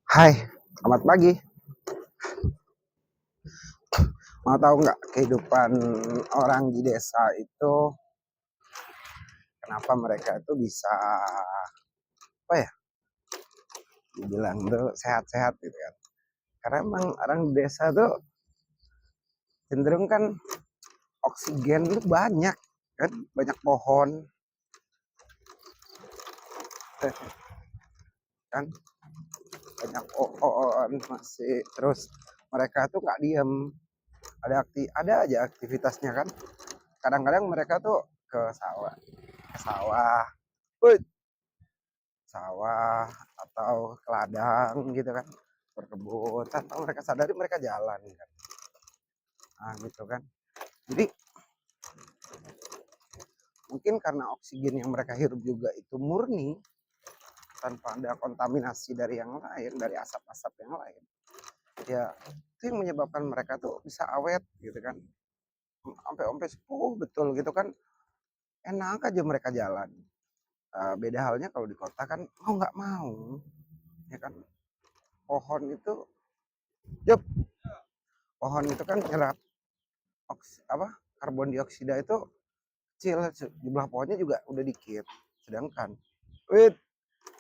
Hai, selamat pagi. Mau tahu nggak kehidupan orang di desa itu kenapa mereka itu bisa apa ya? Dibilang tuh sehat-sehat gitu kan? Karena emang orang di desa tuh cenderung kan oksigen itu banyak kan, banyak pohon kan, banyak pohon masih terus mereka tuh nggak diem, ada aja aktivitasnya kan. Kadang-kadang mereka tuh ke sawah, ke sawah, wih, sawah atau ke ladang gitu kan, berkebun tanpa mereka sadari mereka jalan kan, nah gitu kan. Jadi mungkin karena oksigen yang mereka hirup juga itu murni tanpa ada kontaminasi dari yang lain, dari asap-asap yang lain, ya itu yang menyebabkan mereka tuh bisa awet gitu kan, sampai sepuh betul gitu kan, enak aja mereka jalan. Beda halnya kalau di kota kan mau nggak mau ya kan, pohon itu, yup, pohon itu kan nyerap apa, karbon dioksida itu kecil, jumlah pohonnya juga udah dikit, sedangkan wait,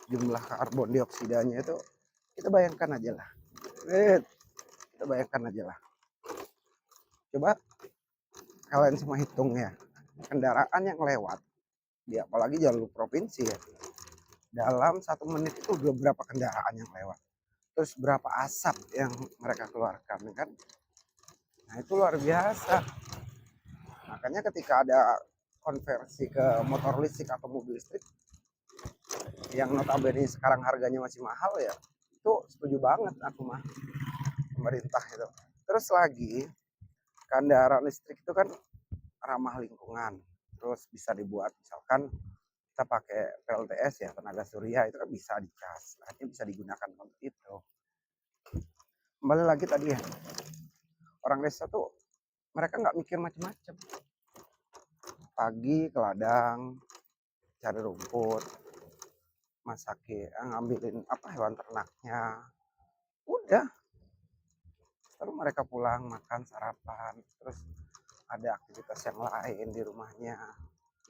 jumlah karbon dioksidanya itu kita bayangkan aja lah, wait, kita bayangkan aja lah, coba kalian semua hitung ya, kendaraan yang lewat ya, apalagi jalur provinsi ya, dalam 1 menit itu udah berapa kendaraan yang lewat, terus berapa asap yang mereka keluarkan kan. Nah itu luar biasa. Makanya ketika ada konversi ke motor listrik atau mobil listrik yang notabene sekarang harganya masih mahal ya, itu setuju banget aku mah, pemerintah itu. Terus lagi kendaraan listrik itu kan ramah lingkungan, terus bisa dibuat misalkan kita pakai PLTS ya, tenaga surya itu kan bisa dicas, artinya bisa digunakan untuk itu. Kembali lagi tadi ya, orang desa tuh mereka nggak mikir macam-macam, pagi ke ladang cari rumput, masakin, ngambilin apa hewan ternaknya, udah, terus mereka pulang makan sarapan, terus ada aktivitas yang lain di rumahnya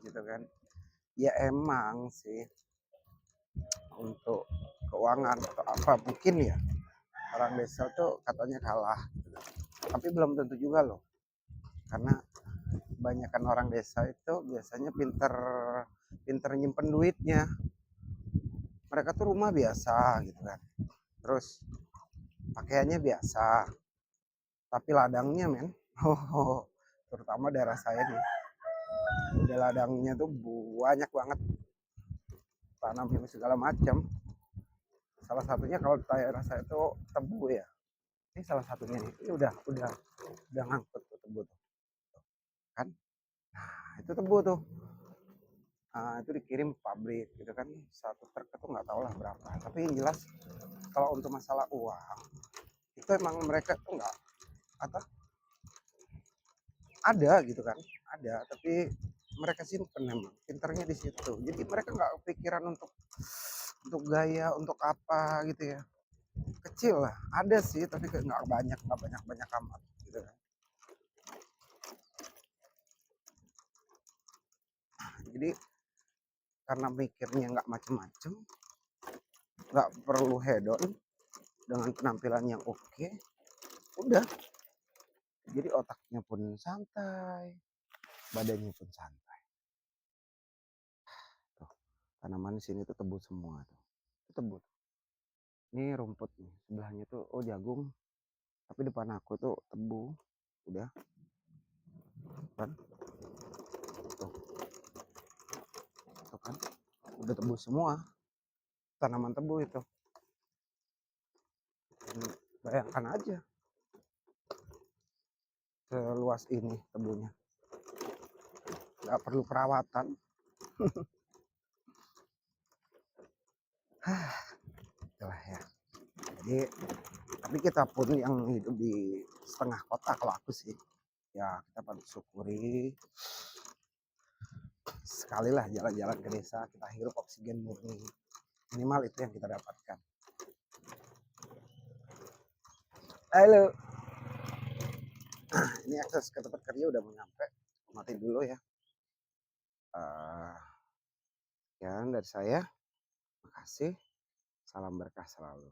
gitu kan. Ya emang sih untuk keuangan atau apa mungkin ya orang desa tuh katanya kalah gitu. Tapi belum tentu juga loh, karena kebanyakan orang desa itu biasanya pinter pinter nyimpen duitnya. Mereka tuh rumah biasa gitu kan, terus pakaiannya biasa, tapi ladangnya men, oh, terutama daerah saya nih, udah ladangnya tuh banyak banget, tanam segala macam. Salah satunya kalau daerah saya tuh tebu ya, ini salah satunya nih, ini udah ngangkut tuh tebu tuh kan. Nah itu tebu tuh, itu dikirim ke pabrik gitu kan, satu truk itu nggak tahu lah berapa, tapi yang jelas kalau untuk masalah uang itu emang mereka tuh nggak apa, ada gitu kan, ada, tapi mereka simpen, emang pinternya di situ, jadi mereka nggak kepikiran untuk gaya, untuk apa gitu ya, kecil lah ada sih, tapi nggak banyak amat gitu kan. Jadi karena mikirnya nggak macem-macem, nggak perlu hedon dengan penampilan yang oke, udah, jadi otaknya pun santai, badannya pun santai. Tuh, tanaman di sini tuh tebu semua tuh, itu tebu. Ini rumput nih, sebelahnya tuh oh jagung, tapi depan aku tuh tebu, udah kan, tuh, tuh kan, udah tebu semua, tanaman tebu itu. Bayangkan aja seluas ini tebunya, nggak perlu perawatan. Itulah ya, jadi tapi kita pun yang hidup di setengah kota, kalau aku sih ya kita patut syukuri sekali lah jalan-jalan ke desa, kita hirup oksigen murni, minimal itu yang kita dapatkan. Halo, ini akses ke tempat kerja udah mau nyampe, mati dulu ya. Sekian dari saya, makasih, salam berkah selalu.